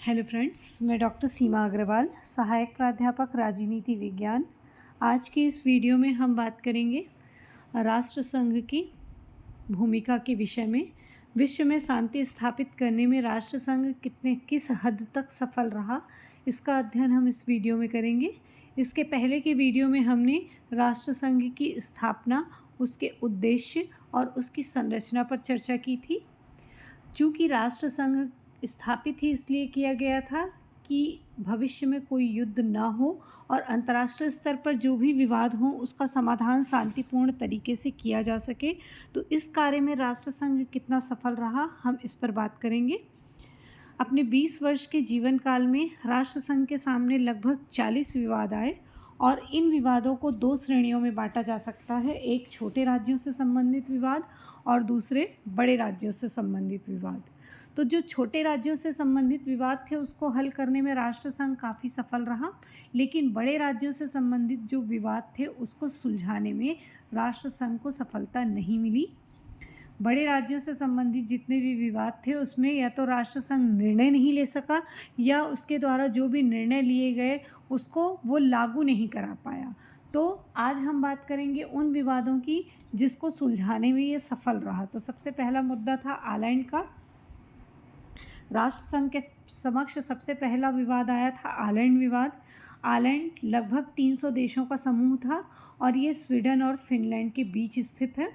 Hello friends, मैं doctor सीमा अग्रवाल, सहायक प्राध्यापक राजनीति विज्ञान। आज की इस वीडियो में हम बात करेंगे राष्ट्रसंघ की भूमिका के विषय में। विश्व में शांति स्थापित करने में राष्ट्रसंघ किस हद तक सफल रहा, इसका अध्ययन हम इस वीडियो में करेंगे। इसके पहले के वीडियो में हमने राष्ट्रसंघ की स्थापना, उसके उद्देश्य और उसकी संरचना पर चर्चा की थी। चूँकि राष्ट्रसंघ स्थापित ही इसलिए किया गया था कि भविष्य में कोई युद्ध ना हो और अंतर्राष्ट्रीय स्तर पर जो भी विवाद हो उसका समाधान शांतिपूर्ण तरीके से किया जा सके। तो इस कार्य में राष्ट्रसंघ कितना सफल रहा, हम इस पर बात करेंगे। अपने 20 वर्ष के जीवन काल में राष्ट्रसंघ के सामने लगभग 40 विवाद आए और इन विवादों को 2 श्रेणियों में बांटा जा सकता है। एक छोटे राज्यों से संबंधित विवाद और दूसरे बड़े राज्यों से संबंधित विवाद। तो जो छोटे राज्यों से संबंधित विवाद थे उसको हल करने में राष्ट्रसंघ काफ़ी सफल रहा, लेकिन बड़े राज्यों से संबंधित जो विवाद थे उसको सुलझाने में राष्ट्रसंघ को सफलता नहीं मिली। बड़े राज्यों से संबंधित जितने भी विवाद थे उसमें या तो राष्ट्रसंघ निर्णय नहीं ले सका या उसके द्वारा जो भी निर्णय लिए गए उसको वो लागू नहीं करा पाया। तो आज हम बात करेंगे उन विवादों की जिसको सुलझाने में ये सफल रहा। तो सबसे पहला मुद्दा था आलैंड का। राष्ट्रसंघ के समक्ष सबसे पहला विवाद आया था आलैंड विवाद। आलैंड लगभग 300 देशों का समूह था और ये स्वीडन और फिनलैंड के बीच स्थित है।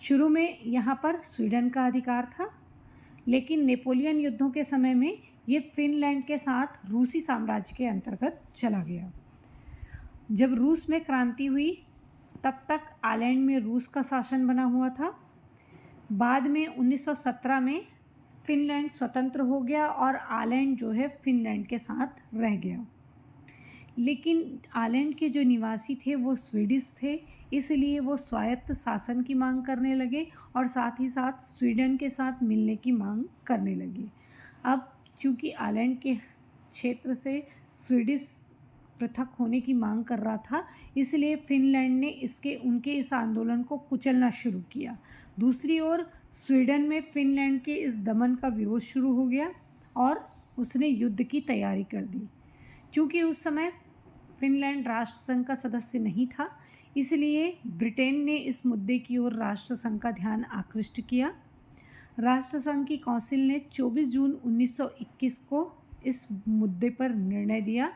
शुरू में यहाँ पर स्वीडन का अधिकार था, लेकिन नेपोलियन युद्धों के समय में ये फिनलैंड के साथ रूसी साम्राज्य के अंतर्गत चला गया। जब रूस में क्रांति हुई तब तक आलैंड में रूस का शासन बना हुआ था। बाद में 1917 में फिनलैंड स्वतंत्र हो गया और आलैंड जो है फिनलैंड के साथ रह गया। लेकिन आलैंड के जो निवासी थे वो स्वीडिश थे, इसलिए वो स्वायत्त शासन की मांग करने लगे और साथ ही साथ स्वीडन के साथ मिलने की मांग करने लगे। अब चूँकि आलैंड के क्षेत्र से स्वीडिश पृथक होने की मांग कर रहा था, इसलिए फिनलैंड ने उनके इस आंदोलन को कुचलना शुरू किया। दूसरी ओर स्वीडन में फिनलैंड के इस दमन का विरोध शुरू हो गया और उसने युद्ध की तैयारी कर दी। चूँकि उस समय फिनलैंड राष्ट्रसंघ का सदस्य नहीं था, इसलिए ब्रिटेन ने इस मुद्दे की ओर राष्ट्रसंघ का ध्यान आकृष्ट किया। राष्ट्रसंघ की काउंसिल ने 24 जून 1921 को इस मुद्दे पर निर्णय दिया।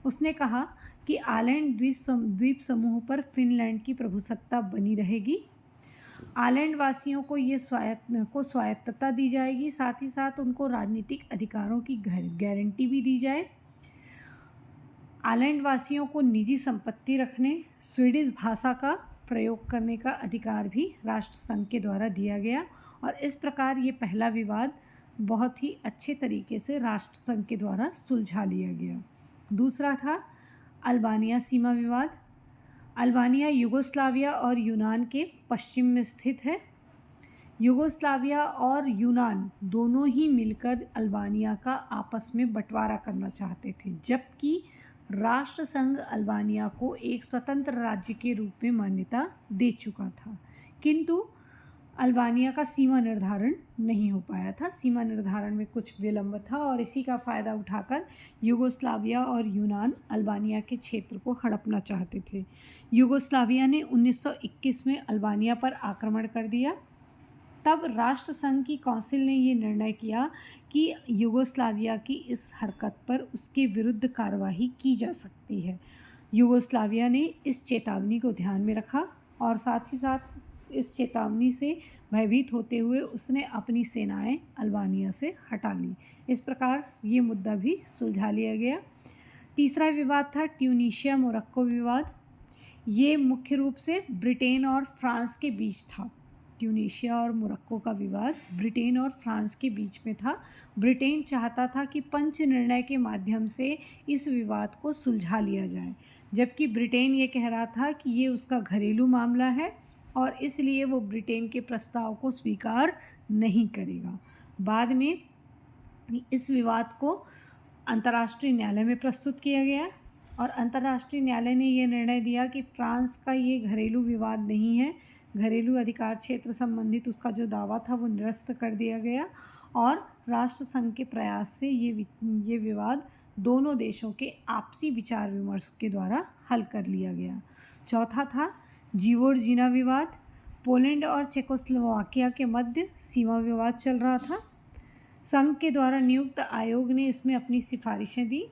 उसने कहा कि आलैंड द्वीप समूह पर फिनलैंड की प्रभुसत्ता बनी रहेगी। आलैंड वासियों को स्वायत्तता दी जाएगी, साथ ही साथ उनको राजनीतिक अधिकारों की गारंटी भी दी जाए। आलैंड वासियों को निजी संपत्ति रखने, स्वीडिश भाषा का प्रयोग करने का अधिकार भी राष्ट्रसंघ के द्वारा दिया गया और इस प्रकार ये पहला विवाद बहुत ही अच्छे तरीके से राष्ट्रसंघ के द्वारा सुलझा लिया गया। दूसरा था अल्बानिया सीमा विवाद। अल्बानिया यूगोस्लाविया और यूनान के पश्चिम में स्थित है। यूगोस्लाविया और यूनान दोनों ही मिलकर अल्बानिया का आपस में बंटवारा करना चाहते थे, जबकि राष्ट्रसंघ अल्बानिया को एक स्वतंत्र राज्य के रूप में मान्यता दे चुका था, किंतु अल्बानिया का सीमा निर्धारण नहीं हो पाया था। सीमा निर्धारण में कुछ विलंब था और इसी का फ़ायदा उठाकर यूगोस्लाविया और यूनान अल्बानिया के क्षेत्र को हड़पना चाहते थे। यूगोस्लाविया ने 1921 में अल्बानिया पर आक्रमण कर दिया। तब राष्ट्रसंघ की काउंसिल ने ये निर्णय किया कि यूगोस्लाविया की इस हरकत पर उसके विरुद्ध कार्रवाई की जा सकती है। यूगोस्लाविया ने इस चेतावनी को ध्यान में रखा और साथ ही साथ इस चेतावनी से भयभीत होते हुए उसने अपनी सेनाएं अल्बानिया से हटा ली। इस प्रकार ये मुद्दा भी सुलझा लिया गया। तीसरा विवाद था ट्यूनीशिया मोरक्को विवाद। ये मुख्य रूप से ब्रिटेन और फ्रांस के बीच था। ट्यूनीशिया और मोरक्को का विवाद ब्रिटेन और फ्रांस के बीच में था। ब्रिटेन चाहता था कि पंच निर्णय के माध्यम से इस विवाद को सुलझा लिया जाए, जबकि ब्रिटेन ये कह रहा था कि ये उसका घरेलू मामला है और इसलिए वो ब्रिटेन के प्रस्ताव को स्वीकार नहीं करेगा। बाद में इस विवाद को अंतर्राष्ट्रीय न्यायालय में प्रस्तुत किया गया और अंतर्राष्ट्रीय न्यायालय ने ये निर्णय दिया कि फ्रांस का ये घरेलू विवाद नहीं है, घरेलू अधिकार क्षेत्र संबंधित उसका जो दावा था वो निरस्त कर दिया गया और राष्ट्र संघ के प्रयास से ये विवाद दोनों देशों के आपसी विचार विमर्श के द्वारा हल कर लिया गया। चौथा था जीवोर्जिना विवाद। पोलैंड और चेकोस्लोवाकिया के मध्य सीमा विवाद चल रहा था। संघ के द्वारा नियुक्त आयोग ने इसमें अपनी सिफारिशें दी,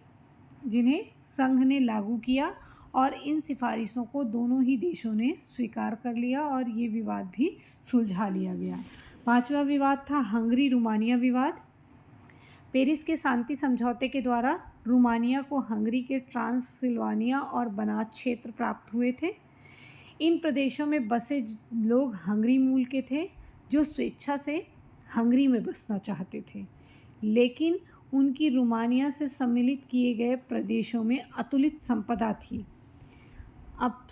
जिन्हें संघ ने लागू किया और इन सिफारिशों को दोनों ही देशों ने स्वीकार कर लिया और ये विवाद भी सुलझा लिया गया। पांचवा विवाद था हंगरी रोमानिया विवाद। पेरिस के शांति समझौते के द्वारा रोमानिया को हंगरी के ट्रांसिल्वानिया और बनात क्षेत्र प्राप्त हुए थे। इन प्रदेशों में बसे लोग हंगरी मूल के थे, जो स्वेच्छा से हंगरी में बसना चाहते थे, लेकिन उनकी रोमानिया से सम्मिलित किए गए प्रदेशों में अतुलित संपदा थी। अब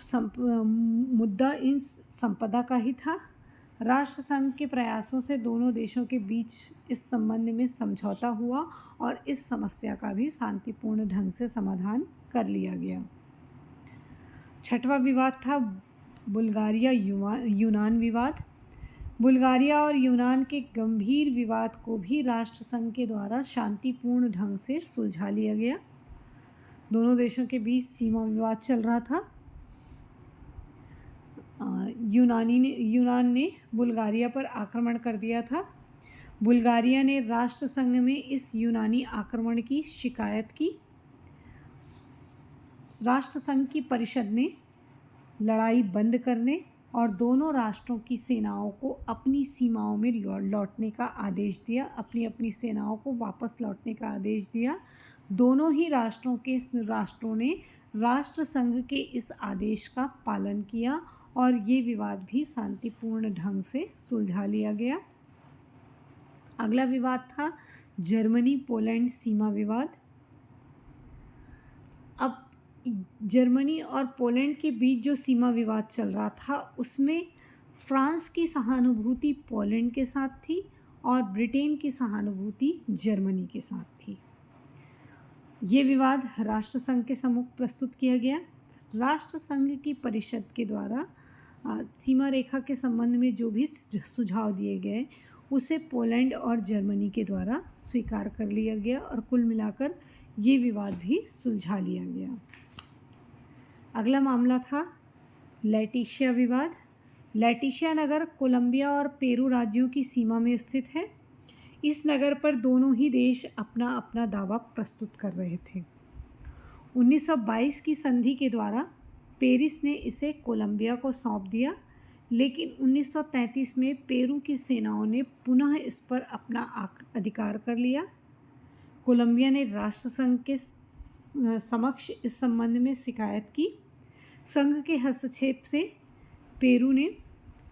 मुद्दा इन संपदा का ही था। राष्ट्रसंघ के प्रयासों से दोनों देशों के बीच इस संबंध में समझौता हुआ और इस समस्या का भी शांतिपूर्ण ढंग से समाधान कर लिया गया। छठवां विवाद था बुल्गारिया यूनान विवाद। बुल्गारिया और यूनान के गंभीर विवाद को भी राष्ट्रसंघ के द्वारा शांतिपूर्ण ढंग से सुलझा लिया गया। दोनों देशों के बीच सीमा विवाद चल रहा था। यूनान ने बुल्गारिया पर आक्रमण कर दिया था। बुल्गारिया ने राष्ट्रसंघ में इस यूनानी आक्रमण की शिकायत की। राष्ट्रसंघ की परिषद ने लड़ाई बंद करने और दोनों राष्ट्रों की सेनाओं को अपनी सीमाओं में लौटने का आदेश दिया, अपनी अपनी सेनाओं को वापस लौटने का आदेश दिया। दोनों ही राष्ट्रों ने राष्ट्रसंघ के इस आदेश का पालन किया और ये विवाद भी शांतिपूर्ण ढंग से सुलझा लिया गया। अगला विवाद था जर्मनी पोलैंड सीमा विवाद। अब जर्मनी और पोलैंड के बीच जो सीमा विवाद चल रहा था, उसमें फ्रांस की सहानुभूति पोलैंड के साथ थी और ब्रिटेन की सहानुभूति जर्मनी के साथ थी। ये विवाद राष्ट्रसंघ के सम्मुख प्रस्तुत किया गया। राष्ट्रसंघ की परिषद के द्वारा सीमा रेखा के संबंध में जो भी सुझाव दिए गए, उसे पोलैंड और जर्मनी के द्वारा स्वीकार कर लिया गया और कुल मिलाकर ये विवाद भी सुलझा लिया गया। अगला मामला था लैटिशिया विवाद। लैटिशिया नगर कोलंबिया और पेरू राज्यों की सीमा में स्थित है। इस नगर पर दोनों ही देश अपना अपना दावा प्रस्तुत कर रहे थे। 1922 की संधि के द्वारा पेरिस ने इसे कोलंबिया को सौंप दिया, लेकिन 1933 में पेरू की सेनाओं ने पुनः इस पर अपना अधिकार कर लिया। कोलंबिया ने राष्ट्रसंघ के समक्ष इस संबंध में शिकायत की। संघ के हस्तक्षेप से पेरू ने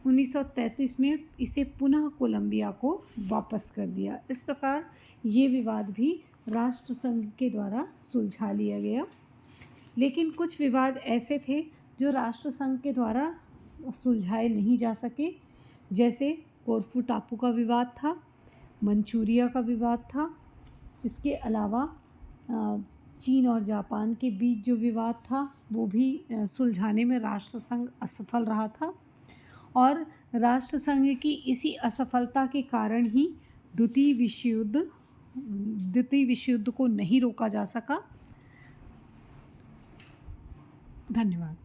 1933 में इसे पुनः कोलंबिया को वापस कर दिया। इस प्रकार ये विवाद भी राष्ट्रसंघ के द्वारा सुलझा लिया गया। लेकिन कुछ विवाद ऐसे थे जो राष्ट्रसंघ के द्वारा सुलझाए नहीं जा सके, जैसे कोरफू टापू का विवाद था, मंचूरिया का विवाद था। इसके अलावा चीन और जापान के बीच जो विवाद था, वो भी सुलझाने में राष्ट्रसंघ असफल रहा था और राष्ट्रसंघ की इसी असफलता के कारण ही द्वितीय विश्व युद्ध को नहीं रोका जा सका। धन्यवाद।